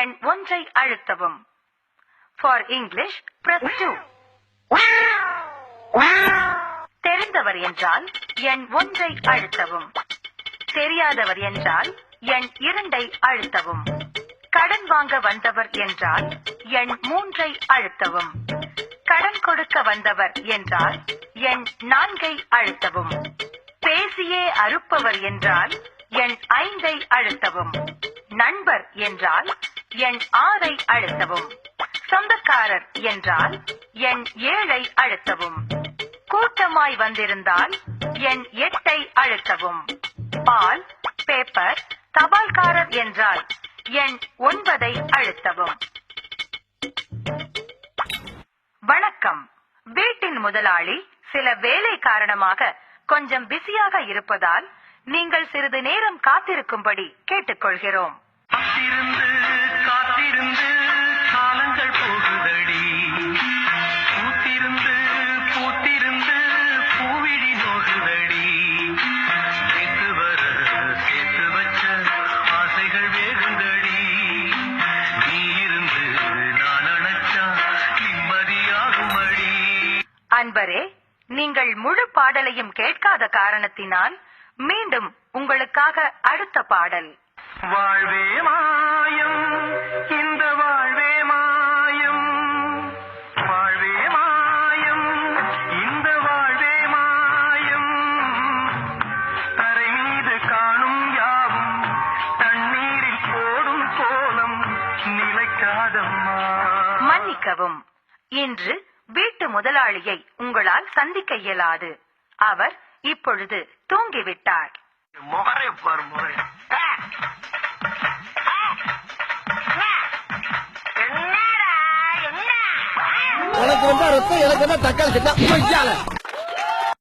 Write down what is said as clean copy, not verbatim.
எண் 1 அழுத்தவும். For English, press 2. தெரிந்தவர் என்றால் எண் 1 அழுத்தவும். தெரியாதவர் என்றால் எண் 2 அழுத்தவும். கடன் வாங்க வந்தவர் என்றால் எண் 3 அழுத்தவும். கடன் கொடுக்க வந்தவர் என்றால் எண் 4 அழுத்தவும். பேசியே அறுப்பவர் என்றால் எண் 5 அழுத்தவும். நண்பர் என்றால் எண் 6 அழுத்தவும். சொந்தக்காரர் என்றால் எண் 7 அழுத்தவும். கூட்டமாய் வந்திருந்தால் எண் 8 அழுத்தவும். பால், பேப்பர், தபால்காரர் என்றால் எண் 9 அழுத்தவும். வணக்கம். வீட்டின் முதலாளி சில வேலை காரணமாக கொஞ்சம் பிஸியாக இருப்பதால் நீங்கள் சிறிது நேரம் காத்திருக்கும்படி கேட்டுக்கொள்கிறோம். காத்திருந்து காலங்கள் போகுதடி. பூத்திருந்து பூத்திருந்து பூவிழி நோகுதடி. சேர்த்து வர சேர்த்து வச்ச ஆசைகள் வேகுந்தடி. நீ இருந்து நான் அணைச்சா நிம்மதியாகுமடி. அன்பரே, நீங்கள் முழு பாடலையும் கேட்காத காரணத்தினால் மீண்டும் உங்களுக்காக அடுத்த பாடல். வாழ்வே மாயம், இந்த வாழ்வே மாயம். வாழ்வே மாயம், இந்த வாழ்வே மாயம். தரை மீது காணும் யாவும் தண்ணீரில் போடும் கோலம் நிலைக்காதம்மா. மன்னிக்கவும், இன்று வீட்டு முதலாளியை உங்களால் சந்திக்க இயலாது. அவர் இப்பொழுது தூங்கிவிட்டார். முகரை பாரு முறை. உனக்கு வந்தா ரத்தம், எனக்கு வந்தா தக்காளி சட்னா.